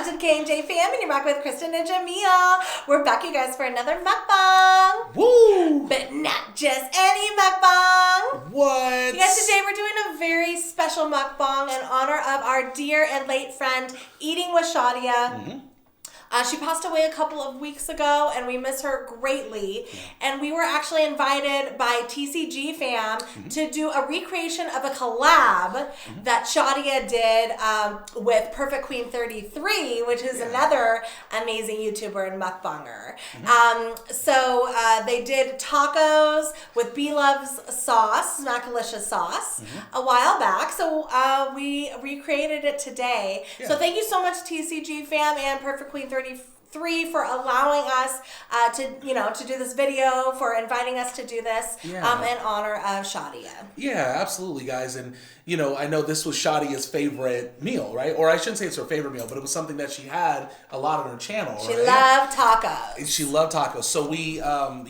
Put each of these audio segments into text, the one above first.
to the K&J Fam, and you're back with Kristin and Jamil. We're back, you guys, for another mukbang. Woo! But not just any mukbang. What? You guys, today we're doing a very special mukbang in honor of our dear and late friend, Eating with Shadia. Mm-hmm. She passed away a couple of weeks ago, and we miss her greatly. And we were actually invited by TCG Fam to do a recreation of a collab that Shadia did with Perfect Queen 33, which is another amazing YouTuber and mukbanger. So they did tacos with B-Love's sauce, smackalicious sauce, a while back. So we recreated it today. Yeah. So thank you so much, TCG Fam and Perfect Queen 33, for allowing us to do this video, for inviting us to do this in honor of Shadia. Yeah, absolutely, guys. And, I know this was Shadia's favorite meal, right? Or I shouldn't say it's her favorite meal, but it was something that she had a lot on her channel, She right? loved tacos. She loved tacos. So we, and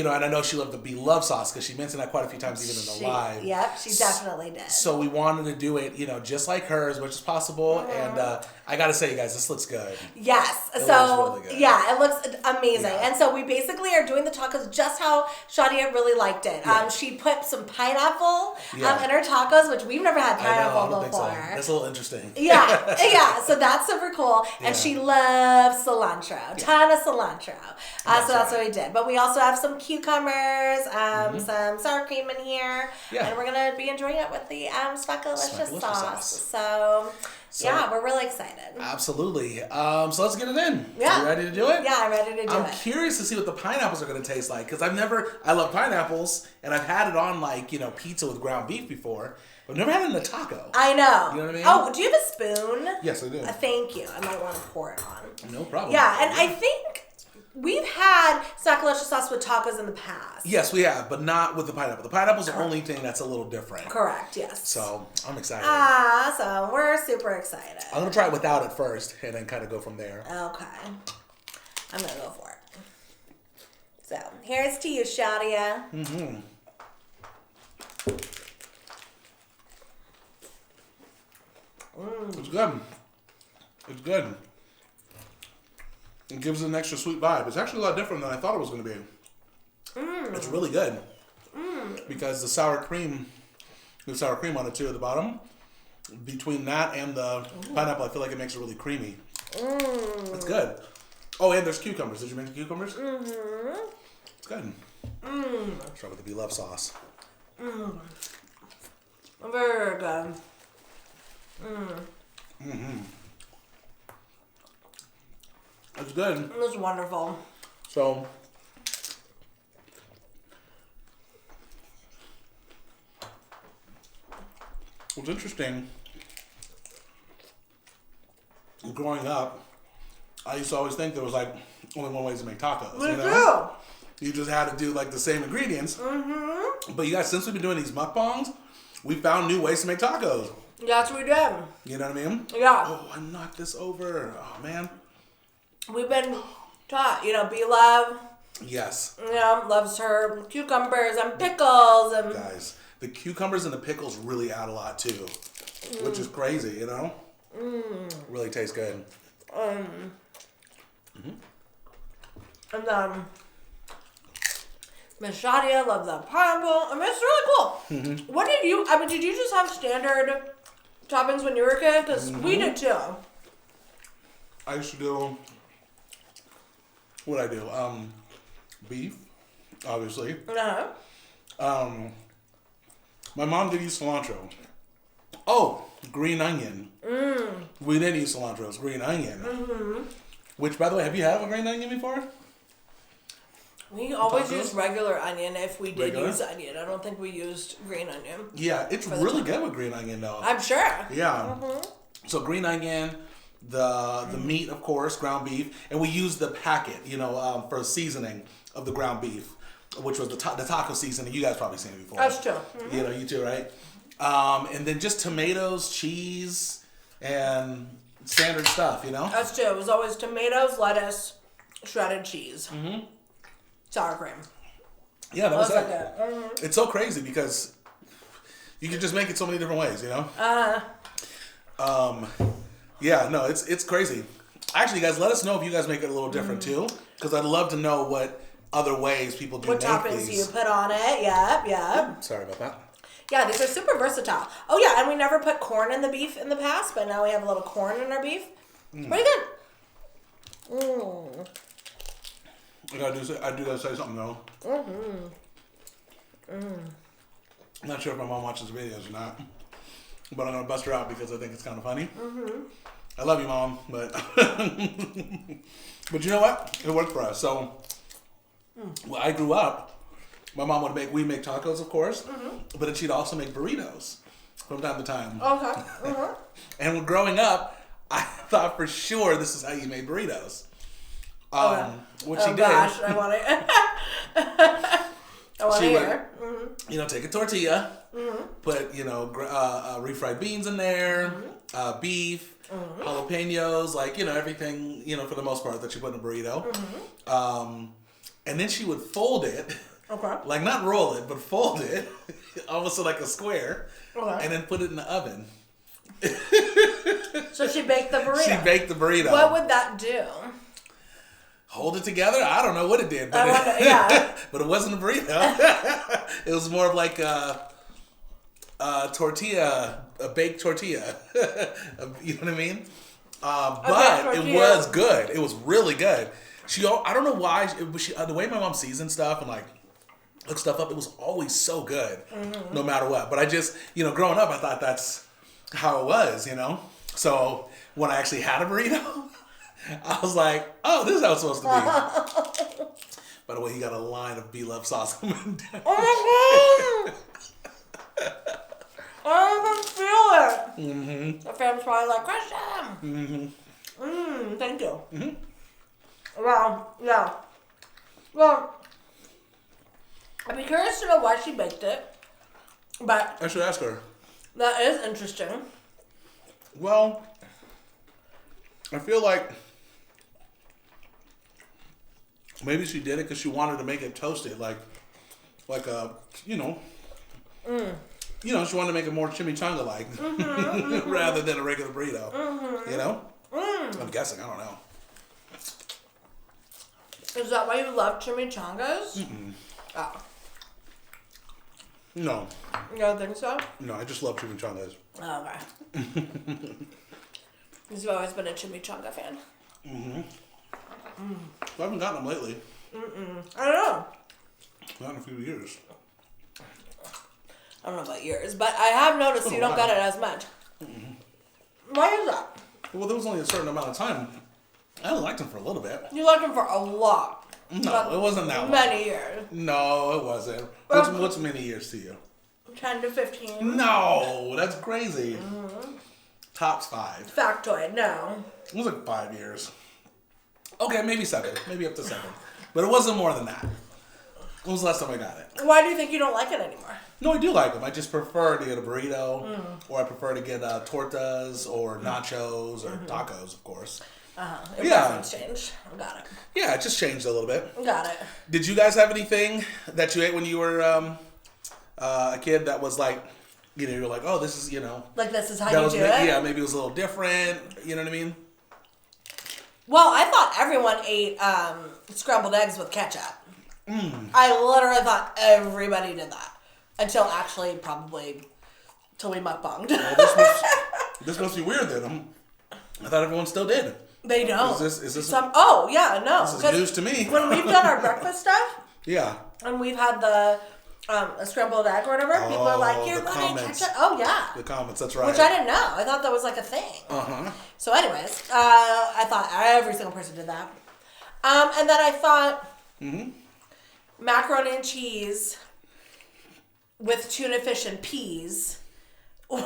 I know she loved the B-Love sauce because she mentioned that quite a few times even in the live. Yep, she definitely did. So we wanted to do it, just like her as much as possible. And I got to say, you guys, this looks good. Yes. It looks really good. Yeah, it looks amazing. Yeah. And so we basically are doing the tacos just how Shadia really liked it. Yeah. She put some pineapple in her tacos, which we've never had pineapple I don't before. think so. That's a little interesting. Yeah. So that's super cool. And she loves cilantro. Ton of cilantro. So that's what we did. But we also have some cucumbers, some sour cream in here. Yeah. And we're going to be enjoying it with the smackalicious sauce. So yeah, we're really excited. Absolutely. So let's get it in. Yeah. You ready to do it? Yeah, I'm ready to do it. I'm curious to see what the pineapples are going to taste like because I love pineapples and I've had it on pizza with ground beef before, but I've never had it in a taco. I know. You know what I mean? Oh, do you have a spoon? Yes, I do. Thank you. I might want to pour it on. No problem. Yeah, and I think we've had smackalicious sauce with tacos in the past. Yes, we have, but not with the pineapple. The pineapple's the only thing that's a little different. Correct, yes. So, I'm excited. So we're super excited. I'm going to try it without it first, and then kind of go from there. Okay. I'm going to go for it. So, here's to you, Shadia. Mm-hmm. It's good. It's good. It gives it an extra sweet vibe. It's actually a lot different than I thought it was going to be. It's really good. Because the sour cream on it too at the bottom. Between that and the pineapple, I feel like it makes it really creamy. It's good. Oh, and there's cucumbers. Did you make the cucumbers? Mm-hmm. It's good. Let's try with the B-Love sauce. Very good. It's good. It's wonderful. So, what's interesting, growing up, I used to always think there was only one way to make tacos. Me too. You just had to do the same ingredients. But you guys, since we've been doing these mukbangs, we found new ways to make tacos. Yes, we did. You know what I mean? Yeah. Oh, I knocked this over. Oh, man. We've been taught, B-Love. Yes. Loves her cucumbers and pickles. And guys, the cucumbers and the pickles really add a lot too, which is crazy, Really tastes good. And Miss Shadia loves the pineapple. It's really cool. What did you? Did you just have standard toppings when you were a kid? Because we did too. I used to do. What I do? Beef, obviously. My mom did use cilantro. Oh, green onion. We didn't use cilantro. It was green onion. Which, by the way, have you had a green onion before? We always used regular onion if we did use onion. I don't think we used green onion. Yeah, it's really good with green onion, though. I'm sure. Yeah. So green onion, the meat, of course, ground beef, and we used the packet, for seasoning of the ground beef, which was the taco seasoning. You guys probably seen it before. That's true. You too, right? And then just tomatoes, cheese, and standard stuff, That's true. It was always tomatoes, lettuce, shredded cheese. Sour cream. Yeah, that was it. It's so crazy because you can just make it so many different ways, Yeah, no, it's crazy. Actually, guys, let us know if you guys make it a little different too, because I'd love to know what other ways people do what make toppings these. you put on it. Yep. Sorry about that. Yeah, these are super versatile. Oh yeah, and we never put corn in the beef in the past, but now we have a little corn in our beef. Pretty good. I do gotta say something though. I'm not sure if my mom watches videos or not, but I'm gonna bust her out because I think it's kind of funny. I love you, Mom, but but you know what? It worked for us. So when I grew up, my mom would we make tacos, of course, but then she'd also make burritos from time to time. Okay. And when growing up, I thought for sure this is how you made burritos. What she did. Gosh, I want it. I want to hear. You know, take a tortilla, put, refried beans in there, beef, jalapenos, like, everything, for the most part that you put in a burrito. And then she would fold it. Okay. Like, not roll it, but fold it, almost like a square, and then put it in the oven. So she baked the burrito. She baked the burrito. What would that do? Hold it together? I don't know what it did, but but it wasn't a burrito. It was more of like a tortilla, a baked tortilla. You know what I mean? But it was good. It was really good. I don't know why, the way my mom seasoned stuff and like hooked stuff up, it was always so good, no matter what. But I just, growing up, I thought that's how it was, So when I actually had a burrito, I was like, oh, this is how it's supposed to be. By the way, he got a line of beloved sauce coming down. Oh my God! I can feel it. The fam's probably like, Kristen! Thank you. Well, yeah. Well, I'd be curious to know why she baked it. But I should ask her. That is interesting. Well, I feel like maybe she did it because she wanted to make it toasted, like a, she wanted to make it more chimichanga-like, rather than a regular burrito. I'm guessing. I don't know. Is that why you love chimichangas? Oh. No. You don't think so? No, I just love chimichangas. Oh, okay. You've always been a chimichanga fan. I haven't gotten them lately. I don't know. Not in a few years. I don't know about yours, but I have noticed you don't get it as much. Why is that? Well, there was only a certain amount of time. I only liked them for a little bit. You liked them for a lot. No, it wasn't that long. Many years. No, it wasn't. What's many years to you? 10 to 15. No, that's crazy. Tops 5. Factoid, no. It was like 5 years. Okay, maybe 7. Maybe up to 7. But it wasn't more than that. When was the last time I got it? Why do you think you don't like it anymore? No, I do like them. I just prefer to get a burrito, or I prefer to get tortas, or nachos, or tacos, of course. Preference changed. Got it. Yeah, it just changed a little bit. Got it. Did you guys have anything that you ate when you were a kid that was like, you were like, oh, this is, Like this is how you do it? Yeah, maybe it was a little different. You know what I mean? Well, I thought everyone ate scrambled eggs with ketchup. I literally thought everybody did that. Until actually probably till we mukbanged. Well, this must be weird then. I thought everyone still did. They don't. Is this oh, yeah, no. This is news to me. When we've done our breakfast stuff. Yeah. And we've had the a scrambled egg or whatever, people are like, you're going to ketchup. Oh, yeah. The comments, that's right. Which I didn't know. I thought that was like a thing. So anyways, I thought every single person did that. And then I thought macaroni and cheese with tuna fish and peas was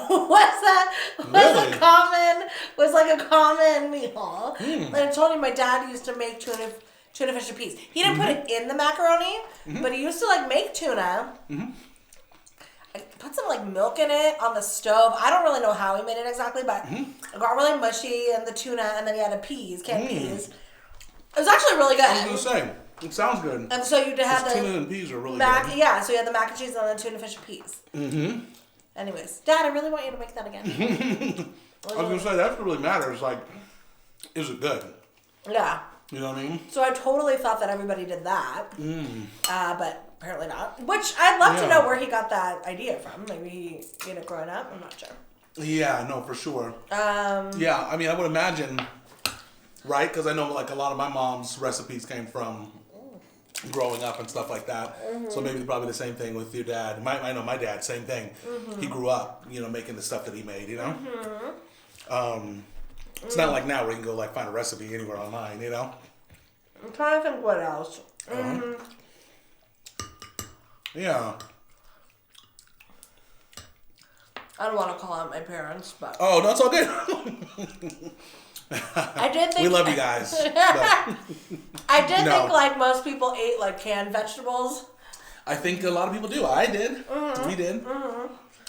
like a common meal. And I told you my dad used to make tuna fish and peas. He didn't put it in the macaroni, but he used to like make tuna. I put some like milk in it on the stove. I don't really know how he made it exactly, but it got really mushy and the tuna, and then he had canned peas. It was actually really good. I was going to say, it sounds good. And so you had the tuna and peas are really good. Yeah, so you had the mac and cheese and the tuna fish and peas. Anyways, Dad, I really want you to make that again. I was gonna say that's what really matters. Like, is it good? Yeah. You know what I mean? So I totally thought that everybody did that. But apparently not. Which I'd love to know where he got that idea from. Maybe he ate it growing up. I'm not sure. Yeah, no, for sure. Yeah, I mean, I would imagine, right? Because I know like a lot of my mom's recipes came from growing up and stuff like that. So maybe probably the same thing with your dad. I know my dad, same thing. He grew up, making the stuff that he made, It's not like now where you can go like find a recipe anywhere online, I'm trying to think what else. Yeah. I don't want to call out my parents, but... Oh, no, it's all good. I did think... We love you guys. I did think like most people ate like canned vegetables. I think a lot of people do. I did. We did.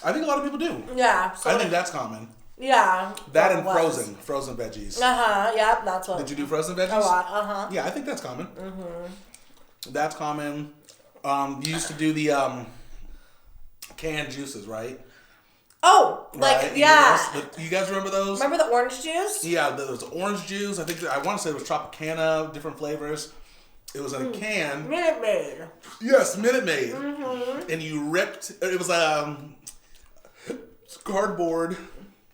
I think a lot of people do. Yeah. So I think that's common. Yeah. That and frozen veggies. Yeah, that's what. Did you do frozen veggies? A lot. Yeah, I think that's common. That's common. You used to do the canned juices, right? Oh, like right? yeah. You guys remember those? Remember the orange juice? Yeah, there was orange juice. I want to say it was Tropicana, different flavors. It was in a can. Minute Maid. Yes, Minute Maid. And you ripped. It was cardboard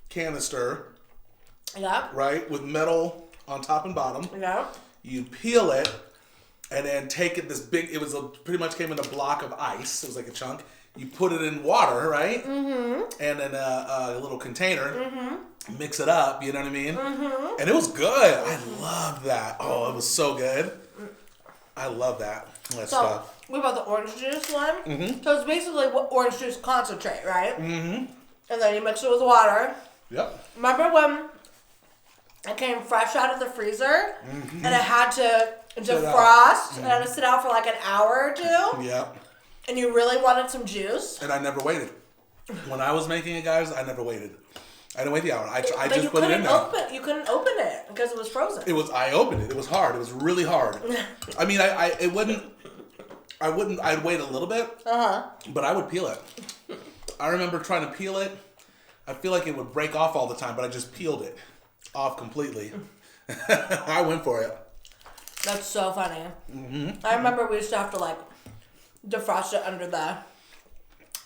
canister. Yeah. Right, with metal on top and bottom. Yeah. You peel it, and then take it. This big. It was pretty much came in a block of ice. It was like a chunk. You put it in water, right? And then a little container. Mix it up. You know what I mean? And it was good. I loved that. Oh, it was so good. I love that. Stuff. What about the orange juice one? So it's basically orange juice concentrate, right? And then you mix it with water. Yep. Remember when it came fresh out of the freezer and it had to defrost and it had to sit out for like an hour or two? Yep. And you really wanted some juice? And I never waited. When I was making it, guys, I never waited. I didn't wait the hour. I just put it in there. You couldn't open it because it was frozen. I opened it. It was hard. It was really hard. I mean, I'd wait a little bit, but I would peel it. I remember trying to peel it. I feel like it would break off all the time, but I just peeled it off completely. I went for it. That's so funny. I remember we used to have to like defrost it under the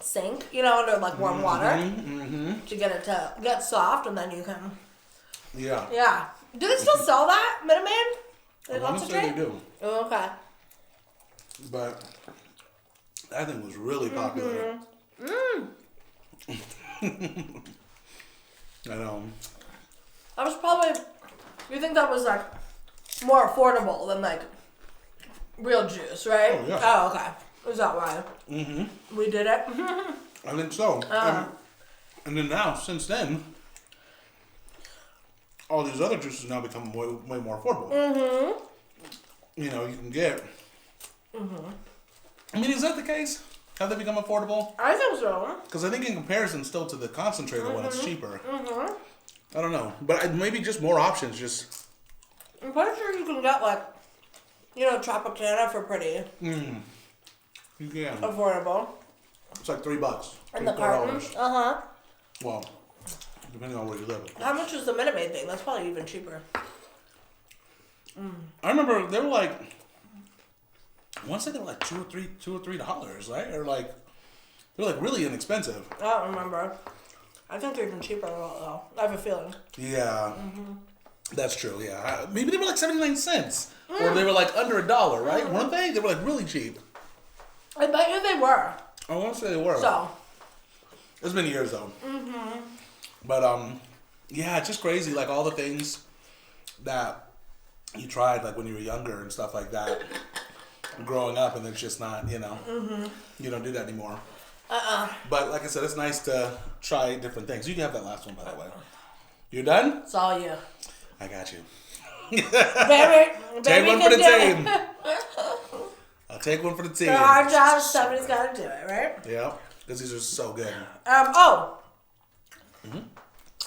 sink, under like warm water to get it to get soft, and then you can. Yeah. Yeah. Do they still sell that Minute Maid? I want to say they do. Oh, okay. But that thing was really popular. I know. I was probably. You think that was like more affordable than like real juice, right? Oh, yeah. Oh, okay. Is that why? We did it? I think so. And then now, since then, all these other juices now become way more affordable. You can get. I mean, is that the case? Have they become affordable? I think so. Because I think in comparison still to the concentrated one, it's cheaper. I don't know. But maybe just more options. Just. I'm pretty sure you can get like, Tropicana for pretty. You can. Affordable. It's like $3. And the carton. Well, depending on where you live. How much is the Minute Maid thing? That's probably even cheaper. I remember they were like, I want to say they were like $2 or $3, right? Or like, they're like really inexpensive. I don't remember. I think they're even cheaper though. I have a feeling. Yeah. That's true, yeah. Maybe they were like 79 cents. Or they were like under $1, right? Weren't they? They were like really cheap. I bet you they were. I want to say they were. So. It's been years though. But yeah, it's just crazy. Like all the things that you tried like when you were younger and stuff like that. Growing up, and it's just not, you don't do that anymore. But like I said, it's nice to try different things. You can have that last one, by the way. You done? It's all you. I got you. Baby Take one for the team. It. I'll take one for the team. For our job, somebody's got to do it, right? Yeah, because these are so good. I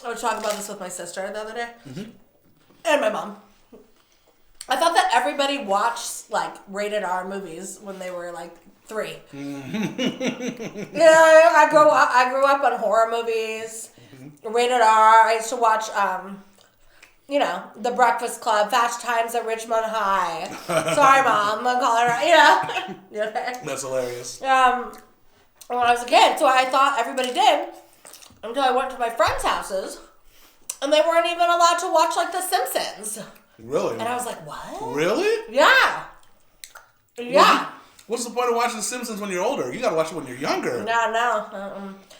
was talking about this with my sister the other day, and my mom. I thought that everybody watched like rated R movies when they were like 3. I grew up on horror movies. Rated R. I used to watch, you know, The Breakfast Club, Fast Times at Richmond High. Sorry, Mom, I'm calling her, you know. You okay? That's hilarious. When I was a kid, so I thought everybody did until I went to my friends' houses, and they weren't even allowed to watch, like, The Simpsons. Really? And I was like, what? Really? Yeah. Yeah. What's the point of watching The Simpsons when you're older? You gotta watch it when you're younger. No.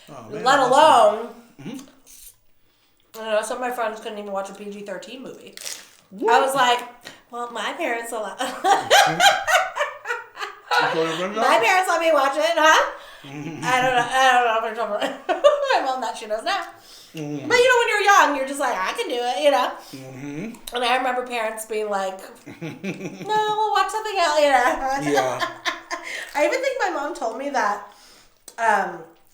Oh, man, Let alone, mm-hmm. you know, some of my friends couldn't even watch a PG-13 movie. What? I was like, well, my parents allowed. My parents let me watch it, huh? Mm-hmm. I don't know if I'm my mom that she knows now. Mm-hmm. But you know, when you're young, you're just like, I can do it, you know. Mm-hmm. And I remember parents being like, no, we'll watch something else, you know. Yeah. I even think my mom told me that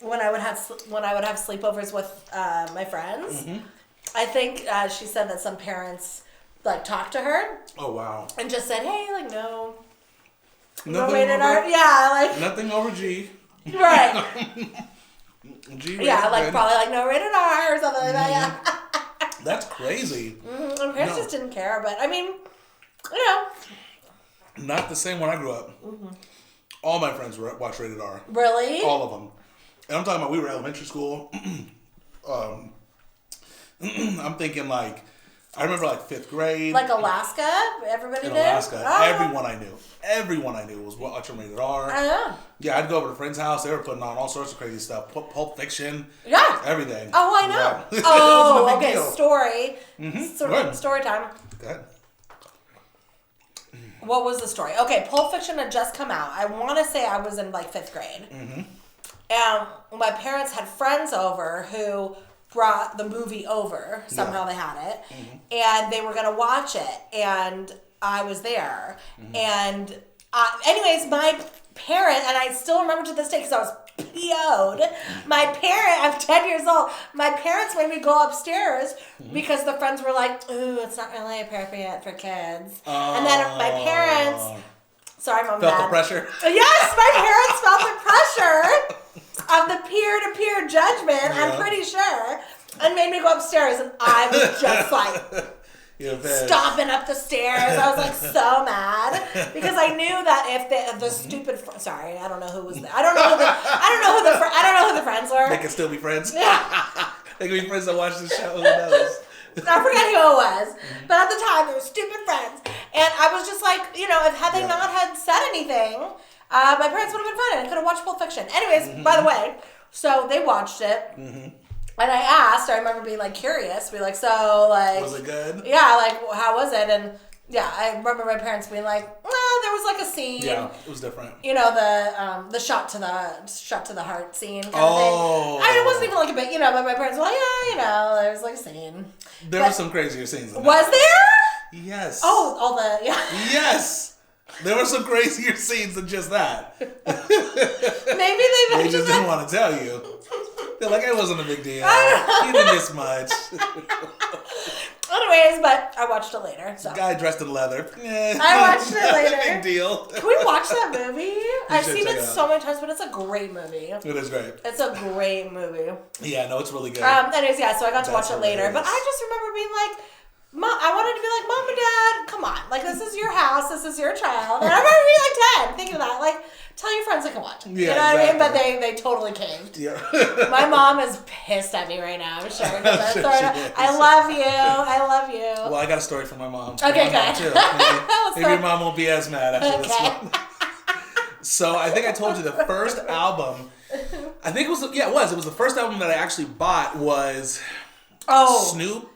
when I would have sleepovers with my friends, mm-hmm. I think she said that some parents like talked to her. Oh wow! And just said, hey, like no rated R. Yeah, like nothing over G. Right. G. Yeah, like good. Probably like no rated R or something like that. Yeah. That's crazy. Mm-hmm. My parents just didn't care, but I mean, you know. Not the same when I grew up. Mm-hmm. All my friends watched rated R. Really? All of them. And I'm talking about we were elementary school. I'm thinking like, I remember like 5th grade. Like Alaska? Everybody did? Alaska. Oh. Everyone I knew was watching rated R. I know. Yeah, I'd go over to a friend's house. They were putting on all sorts of crazy stuff. Pulp Fiction. Yeah. Everything. Oh, I know. Yeah. Oh, okay. Deal. Story. Mm-hmm. Story time. Good. What was the story? Okay, Pulp Fiction had just come out. I want to say I was in like 5th grade. Mm-hmm. And my parents had friends over who brought the movie over. Somehow they had it. Mm-hmm. And they were going to watch it. And I was there. Mm-hmm. And anyways, my parent, and I still remember to this day because I was PO'd. My parent, I'm 10 years old. My parents made me go upstairs because the friends were like, ooh, it's not really appropriate for kids. And then my parents, sorry, Mom, felt Dad. the pressure. Yes, my parents felt the pressure of the peer-to-peer judgment, I'm pretty sure, and made me go upstairs, and I was just like, stomping up the stairs. I was like so mad because I knew that if the stupid sorry, I don't know who was there. I don't know who the friends were. They can still be friends. Yeah. They can be friends that watch the show. Who knows? I forget who it was, but at the time they were stupid friends, and I was just like, you know, had they not had said anything, my parents would have been fine and could have watched Pulp Fiction. Anyways, by the way, so they watched it. Mm-hmm. And I asked, I remember being like curious, be like, so like, was it good? Yeah, like how was it? And yeah, I remember my parents being like, well, there was like a scene. Yeah, it was different. You know, the shot to the heart scene kind of thing. I mean, it wasn't even like a bit, you know, but my parents were like, yeah, you know, there was like a scene. There were some crazier scenes than that. Was there? Yes. Oh, all the, yeah. Yes. There were some crazier scenes than just that. Maybe they just didn't want to tell you. They're like, it wasn't a big deal. You didn't miss much. Anyways, but I watched it later. So. Guy dressed in leather. I watched it later. Big deal. Can we watch that movie? I've seen it so many times, but it's a great movie. It is great. It's a great movie. Yeah, no, it's really good. Anyways, yeah, so I got to watch it later. But I just remember being like, Mom, I wanted to be like, Mom and Dad, come on. Like, this is your house. This is your child. And I remember being like 10, thinking that. Like, tell your friends to come watch. Yeah, you know what I mean? But they totally caved. Yeah. My mom is pissed at me right now, I'm sure. I love you. I love you. Well, I got a story from my mom. Okay, good. Maybe your mom won't be as mad after this one. So, I think I told you the first album, I think it was the first album that I actually bought was Snoop.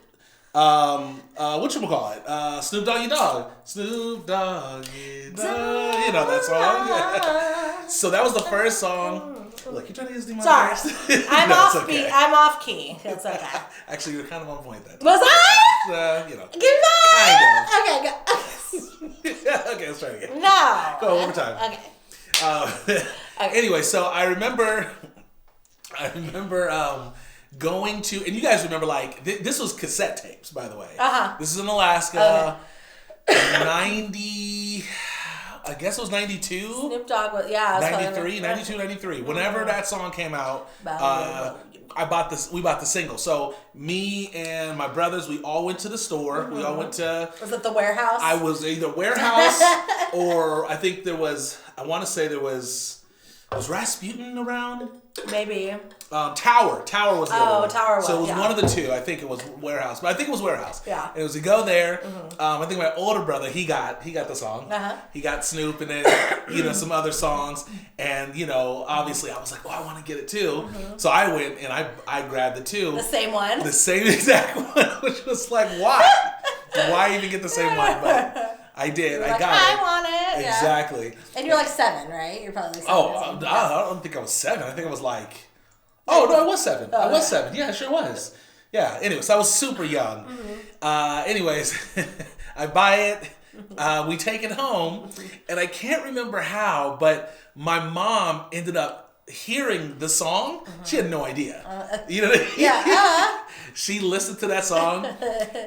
Whatchamacallit? Snoop Doggy Dogg. Snoop Doggy Dogg. You know that song? Yeah. So that was the first song. Look, you're trying to use the Sorry. I'm off beat. I'm off key. It's okay. Actually, you're kind of on point then. Was I? You know. Give me that. Kind of. Okay, okay, let's try it again. No. Go one more time. Okay. Anyway, so I remember going to, and you guys remember, like, this was cassette tapes, by the way. Uh-huh. This is in Alaska. Okay. I guess it was 92. Snoop Dogg was, yeah. 93, 92, 93. Whenever that song came out, we bought the single. So me and my brothers, we all went to the store. We all went to... Was it the warehouse? I was either warehouse or I think there was... I want to say there was... Was Rasputin around? Maybe. Tower was the other one. Tower was, so it was one of the two. I think it was warehouse, but I think it was warehouse. Yeah. And it was to go there. I think my older brother, he got the song. He got Snoop and then some other songs, and obviously I was like, oh, I want to get it too. So I went and I grabbed the two. The same one. The same exact one, which was like, why? Why even get the same one? But I did. I got it. I want it. Exactly. Yeah. And you're like 7, right? You're probably like 7. Oh, I don't think I was 7. I think I was like... Oh, no, I was 7. I was 7. Yeah, I sure was. Yeah, anyways, I was super young. Anyways, I buy it. We take it home. And I can't remember how, but my mom ended up hearing the song. She had no idea. You know what I mean? Yeah. She listened to that song,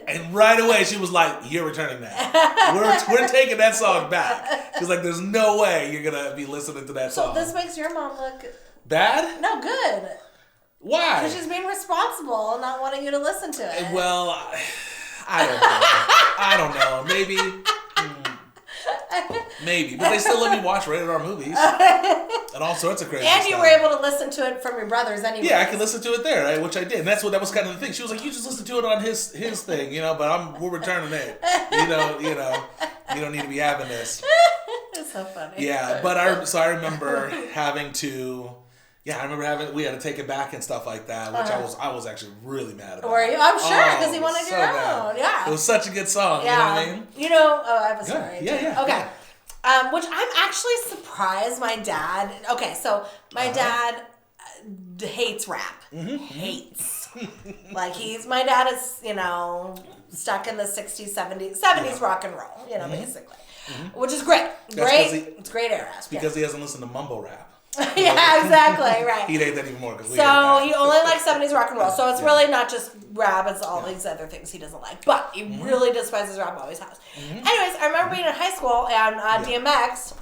and right away she was like, "You're returning that. We're taking that song back." She's like, "There's no way you're gonna be listening to that song." So this makes your mom look bad? No, good. Why? Because she's being responsible and not wanting you to listen to it. Well, I don't know. Maybe. Maybe, but they still let me watch rated R movies and all sorts of crazy stuff. And you were able to listen to it from your brothers anyway. Yeah, I could listen to it there, right? Which I did. And that was kind of the thing. She was like, "You just listen to it on his thing, but we're returning it. You don't need to be having this." It's so funny. Yeah, but I remember having to. Yeah, I remember we had to take it back and stuff like that, which I was actually really mad about. Were you? I'm sure, because he wanted your own. Yeah. It was such a good song, you know what I mean? I have a story. Yeah. Okay. Which I'm actually surprised my dad... Okay, so my dad hates rap. Hates. Like, my dad is, stuck in the 60s, 70s rock and roll, basically. Which is great. It's great era. Because he hasn't listened to mumble rap. Yeah, exactly, right. He'd hate that even more. So he only likes 70s rock and roll. So it's really not just rap, it's all these other things he doesn't like. But he really despises rap, always has. Anyways, I remember being in high school and DMX,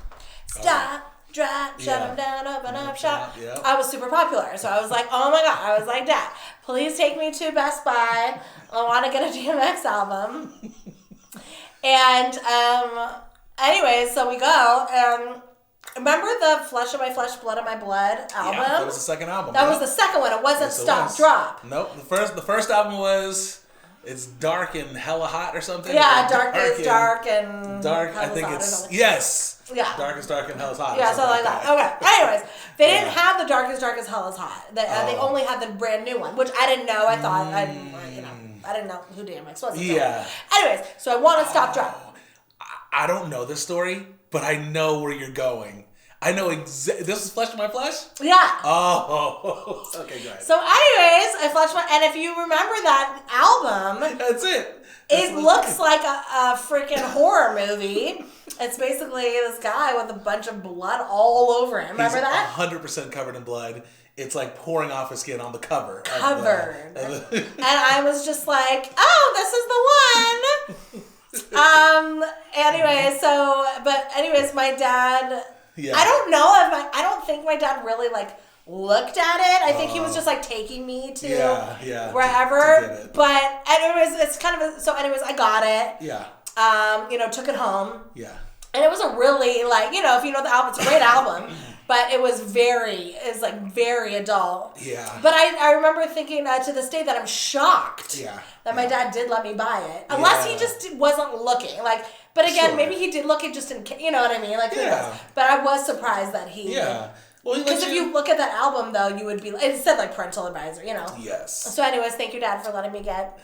stop, drop, shut him down, open up shop. I was super popular. So I was like, oh my God. I was like, Dad, please take me to Best Buy. I want to get a DMX album. And anyways, so we go and... Remember the Flesh of My Flesh, Blood of My Blood album? Yeah, that was the second album. That was the second one. It wasn't Stop, Drop. Nope. The first album was It's Dark and Hella Hot or something. Yeah, Dark and Dark. I think it's yes. Yeah. Dark is Dark and Hell's Hot. Yeah, something like that. Okay. Anyways, they didn't have the Dark as Hell is Hot. They only had the brand new one, which I didn't know. I thought I didn't know who DMX was. Yeah. Anyways, so I want to Stop, Drop. I don't know this story, but I know where you're going. I know this is Flesh of My Flesh? Yeah. Oh. Okay, go ahead. So anyways, and if you remember that album... That's it. It looks like a freaking horror movie. It's basically this guy with a bunch of blood all over him. Remember that? 100% covered in blood. It's like pouring off his skin on the cover. Covered. And I was just like, oh, this is the one. Anyways, my dad... Yeah. I don't think my dad really looked at it. I think he was just taking me to wherever. But anyways, it's kind of anyways, I got it. Yeah. Took it home. Yeah. And it was a really if you know the album, it's a great album. But it was very adult. Yeah. But I remember thinking to this day that I'm shocked that my dad did let me buy it. Unless he just wasn't looking. But again, maybe he did look at just in case, you know what I mean? But I was surprised that he... Yeah. Well, because if you look at that album, though, you would be... It said, parental advisor, Yes. So anyways, thank you, Dad, for letting me get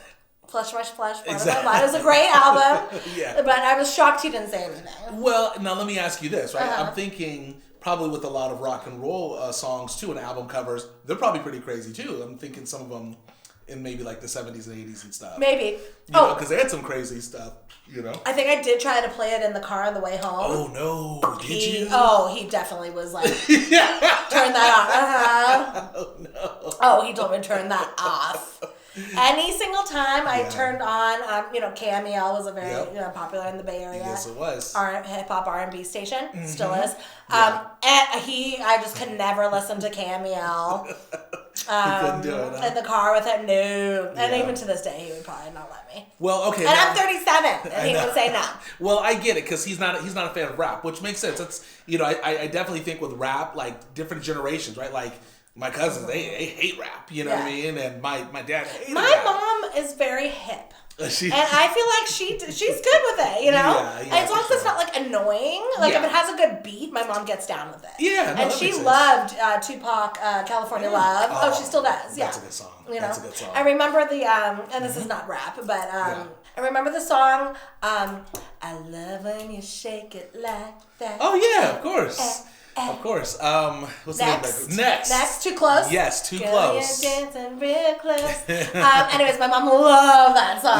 Flesh, Exactly. It was a great album. Yeah. But I was shocked he didn't say anything. Well, now let me ask you this, right? I'm thinking... Probably with a lot of rock and roll songs, too, and album covers, they're probably pretty crazy, too. I'm thinking some of them in maybe the 70s and 80s and stuff. Maybe. Because they had some crazy stuff, I think I did try to play it in the car on the way home. Oh, no. Did you? Oh, he definitely was turn that off. Oh, no. Oh, he told me to turn that off. Any single time I turned on, KMEL was a very popular in the Bay Area. Yes, it was. Hip hop R&B station, still is. I just could never listen to KMEL. Couldn't do it, huh? In the car with him, no. And even to this day, he would probably not let me. Well, okay. And I'm 37, and he would say no. Well, I get it because he's not a fan of rap, which makes sense. That's I definitely think with rap, like different generations, right? Like my cousins, they hate rap. You know what I mean? And my dad hated my rap. mom is very hip. And I feel like she's good with it, as long as it's not like annoying. Like if it has a good beat, my mom gets down with it. Yeah, no, and she loved Tupac, California Love. Oh, she still does. Yeah, that's a good song. That's a good song. I remember the and this is not rap, but I remember the song. I love when you shake it like that. Oh yeah, of course. Of course. What's the name of that group? Next. Too Close. Yes, Too Girl, Close. You're dancing real close. Anyways, my mom loved that song.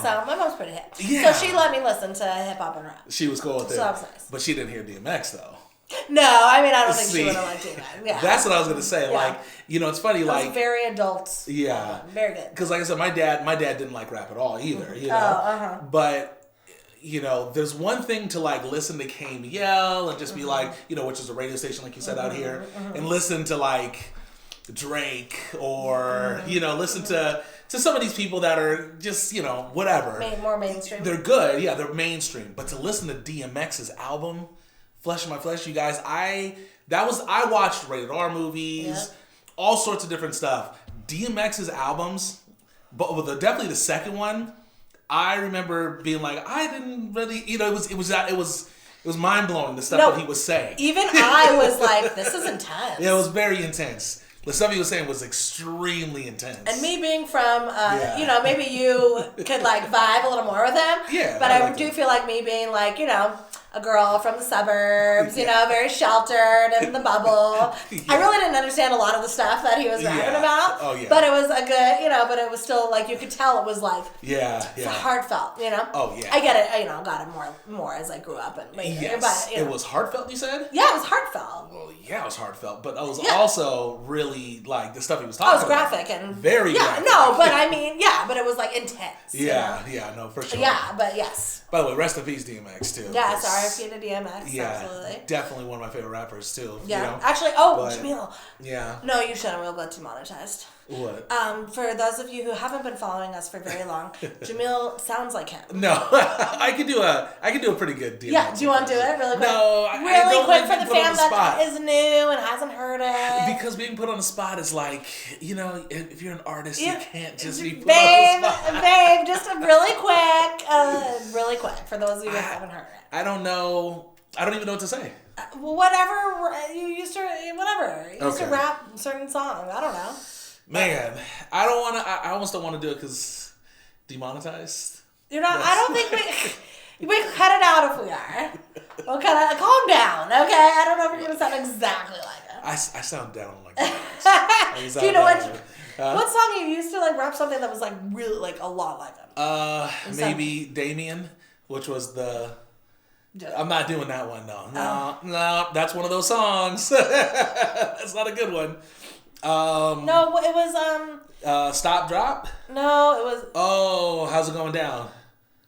So my mom's pretty hip. Yeah. So she let me listen to hip hop and rap. She was cool with it. So that was nice. But she didn't hear DMX though. No, I mean I don't think she would have liked DMX. Yeah. That's what I was gonna say. Yeah. Like, it's funny. It was very adult. Yeah. Very good. Because like I said, my dad didn't like rap at all either. But there's one thing to like listen to KMEL and just be like, which is a radio station like you said out here, and listen to like Drake or listen to some of these people that are just whatever. More mainstream. They're good, yeah, they're mainstream. But to listen to DMX's album, Flesh of My Flesh, you guys, I watched rated R movies, all sorts of different stuff. DMX's albums, but definitely the second one. I remember being like, I didn't really, it was mind blowing the stuff that he was saying. Even I was like, this is intense. Yeah, it was very intense. The stuff he was saying was extremely intense. And me being from, maybe you could like vibe a little more with him. Yeah. But I do feel like me being like, a girl from the suburbs, very sheltered in the bubble. I really didn't understand a lot of the stuff that he was rapping about. Oh, yeah. But it was a good, but it was still like, you could tell it was like, it's heartfelt, Oh, yeah. I get it, got it more as I grew up and later. Yes. But, It was heartfelt, you said? Yeah, it was heartfelt. Well, yeah, it was heartfelt. But it was also really, like, the stuff he was talking about. It was graphic and... Very graphic. No, but I mean, but it was like intense. Yeah, no, for sure. Yeah, but yes. By the way, rest in peace, DMX, too. Yeah, sorry to DMX, absolutely. Definitely one of my favorite rappers, too. Yeah, actually, Jamil. Yeah. No, you shouldn't. We'll get demonetized. What? For those of you who haven't been following us for very long, Jamil sounds like him. No, I could do a pretty good DMX. Yeah, do you want to do it really quick? No, really quick for the fam that is new and hasn't heard it. Because being put on the spot is like, if you're an artist, you can't just be put on the spot. Babe, just really quick for those of you who haven't heard it. I don't know. I don't even know what to say. Whatever you used to rap certain songs. I don't know. Man, I don't want to. I almost don't want to do it because demonetized. You're not. I don't think we cut it out if we are. We'll cut it. Calm down, okay? I don't know if you're gonna sound exactly like it. I sound down like that. Do you know what song you used to like rap something that was like really like a lot like him? Maybe Damien, which was the. I'm not doing that one though. No, that's one of those songs. That's not a good one. No, it was Stop Drop? No, it was How's It Going Down?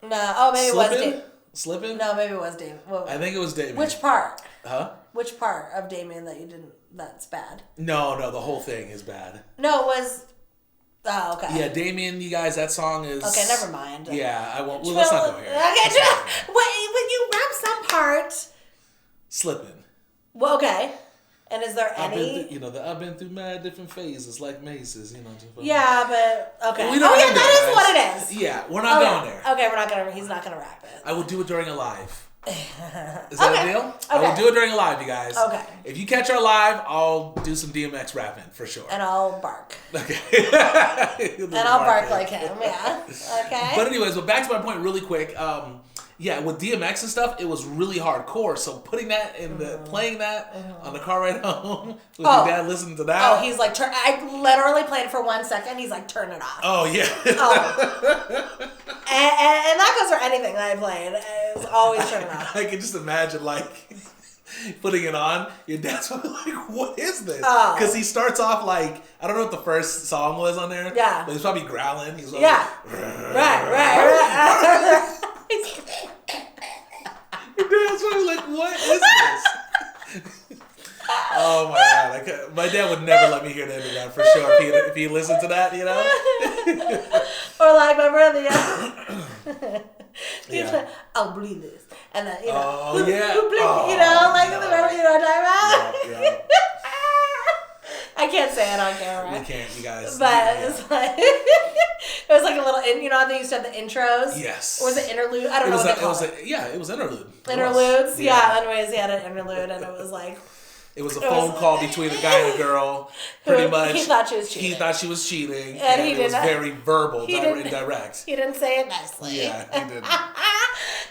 No, maybe Slippin'? It was Damien. Slippin'? No, maybe it was Damien. I think it was Damien. Which part? Huh? Which part of Damien that's bad? No, the whole thing is bad. No, it was okay. Yeah, Damien, you guys, that song is okay, never mind. Yeah, I won't let's not go here. Okay, when you rap some part Slippin'. Well, okay. And is there any? I've been through mad different phases, like mazes, Yeah, but okay. Well, that is what it is. Yeah, we're not going there. Okay, we're not gonna. He's not gonna rap it. I will do it during a live. Is that a deal? Okay. I will do it during a live, you guys. Okay. If you catch our live, I'll do some DMX rapping for sure. And I'll bark. Okay. And I'll bark like him. Yeah. Okay. But anyways, back to my point really quick. With DMX and stuff, it was really hardcore. So putting that in playing that on the car ride home with your dad listening to that. Oh, he's like, I literally played it for 1 second. He's like, turn it off. Oh, yeah. And that goes for anything that I played. It's always turn it off. I can just imagine, like, putting it on, your dad's probably like, what is this? Because he starts off like, I don't know what the first song was on there. Yeah. But he's probably growling. He's like, right. Your dad's probably like, what is this? Oh my God. My dad would never let me hear the end of that for sure if he listened to that, you know? Or like my brother, he's like, I'll bleed this. And then, you know, you know, like, remember, you know what I'm talking about? Yeah. I can't say it on camera. You can't, you guys. But it's like, it was like a little, you know how they used to have the intros? Yes. Or was it interlude? I don't know what they call it. It was interlude. Interludes? Yeah. Anyways, he had an interlude and it was like. It was a phone call between a guy and a girl, pretty much. He thought she was cheating. He thought she was cheating. And it was very verbal, indirect. He didn't say it nicely. Yeah, he didn't.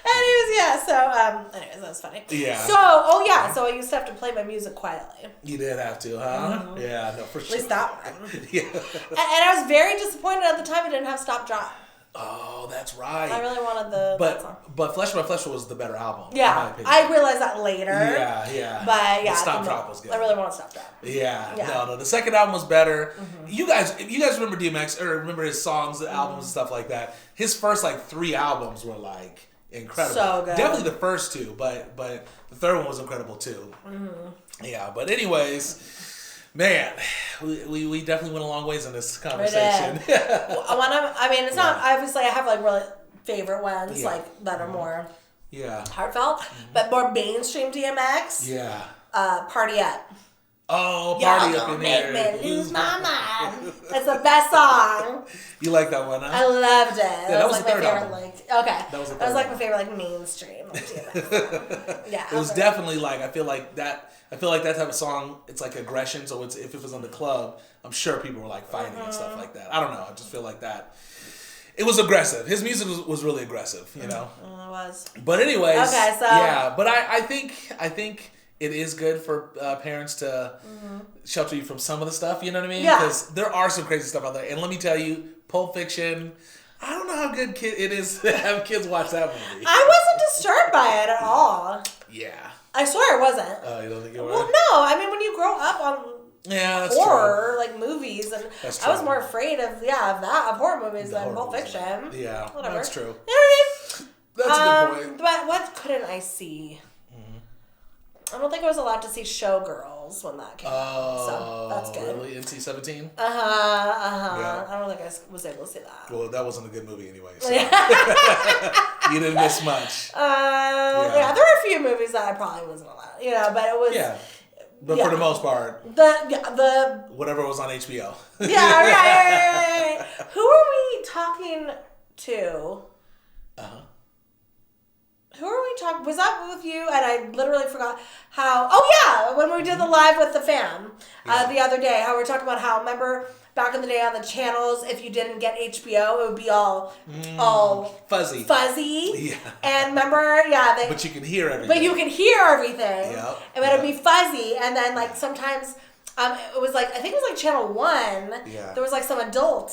Anyways, that was funny. Yeah. So I used to have to play my music quietly. You did have to, huh? Mm-hmm. Yeah, no, for sure. At least that one. Yeah. And I was very disappointed at the time it didn't have Stop Drop. Oh, that's right. I really wanted that song. But Flesh by Flesh was the better album. Yeah, I realized that later. Yeah. But yeah, Stop Drop was good. I really want to Stop Drop. Yeah. No. The second album was better. Mm-hmm. If you guys remember DMX or remember his songs, the albums and stuff like that, his first like 3 albums were like incredible. So good. Definitely the first 2, but the third one was incredible too. Mm-hmm. Yeah. But anyways. Man, we definitely went a long ways in this conversation. It's not, obviously I have like really favorite ones like that are more heartfelt, but more mainstream DMX. Yeah. Party Up. Oh, Party Up in make here. Me lose my mind. That's the best song. You like that one, huh? I loved it. Yeah, that was like the third my favorite, album. That was like my favorite like mainstream DMX. Yeah. It was definitely like I feel like that type of song, it's like aggression, so if it was on the club, I'm sure people were like fighting and stuff like that. I don't know. I just feel like that. It was aggressive. His music was really aggressive, you know? It was. But anyways. Okay, so. Yeah, but I think it is good for parents to shelter you from some of the stuff, you know what I mean? Yeah. Because there are some crazy stuff out there. And let me tell you, Pulp Fiction, I don't know how good it is to have kids watch that movie. I wasn't disturbed by it at all. Yeah. I swear I wasn't. Oh, you don't think you were? Well, no. I mean, when you grow up on that's horror, true. like movies, and That's I was more afraid of horror movies than Pulp movies. Fiction. Yeah, whatever. That's true. You know what I mean? That's a good point. But what couldn't I see? I don't think I was allowed to see Showgirls when that came out. So that's good. Really? NC-17? Yeah. I don't think I was able to see that. Well, that wasn't a good movie anyway. So. You didn't miss much. Yeah, there were a few movies that I probably wasn't allowed. You know, but it was. Yeah. But for the most part, the whatever was on HBO. Yeah, right. Who are we talking to? Who are we talking? Was that with you? And I literally forgot how. Oh yeah, when we did the live with the fam the other day, how we were talking about how remember back in the day on the channels, if you didn't get HBO, it would be all fuzzy. Yeah. And remember, but you can hear everything. But you can hear everything. Yeah. And it would be fuzzy, and then like sometimes. It was like I think it was like channel 1. Yeah. There was like some adult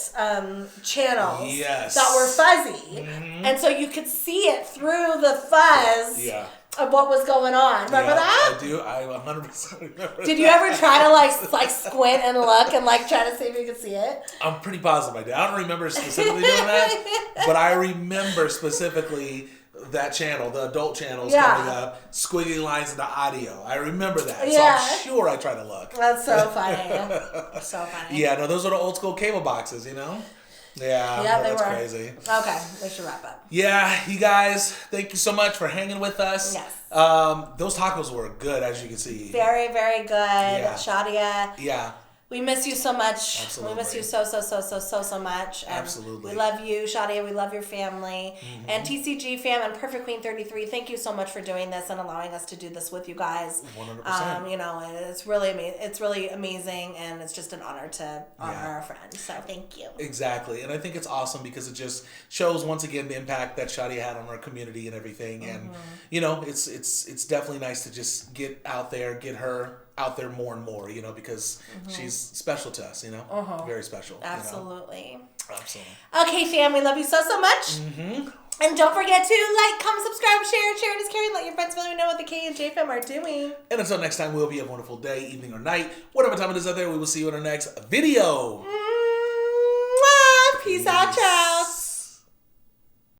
channels that were fuzzy, and so you could see it through the fuzz of what was going on. Remember that? I do. I 100% remember. Did you ever try to like squint and look and like try to see if you could see it? I'm pretty positive I did. I don't remember specifically doing that, but I remember specifically. That channel, the adult channels coming up, squiggly lines in the audio. I remember that. So I'm sure I tried to look. That's so funny. So funny. Yeah, no, those are the old school cable boxes, you know? Yeah, that's crazy. Okay, we should wrap up. Yeah, you guys, thank you so much for hanging with us. Yes. Those tacos were good, as you can see. Very, very good. Yeah. Shadia. Yeah. We miss you so much. Absolutely. We miss you so much. And absolutely. We love you, Shadia. We love your family. And TCG fam and Perfect Queen 33, thank you so much for doing this and allowing us to do this with you guys. 100%. You know, it's really amazing. It's really amazing, and it's just an honor to honor our friends. So thank you. Exactly. And I think it's awesome because it just shows once again the impact that Shadia had on our community and everything. And, you know, it's definitely nice to just get out there, get her out there more and more, you know, because she's special to us, you know, very special. Absolutely. You know? Absolutely. Okay, fam, we love you so much. And don't forget to like, comment, subscribe, share and carry. Let your friends family know what the K&J Fam are doing. And until next time, we hope you have a wonderful day, evening, or night. Whatever time it is out there, we will see you in our next video. Peace out, child.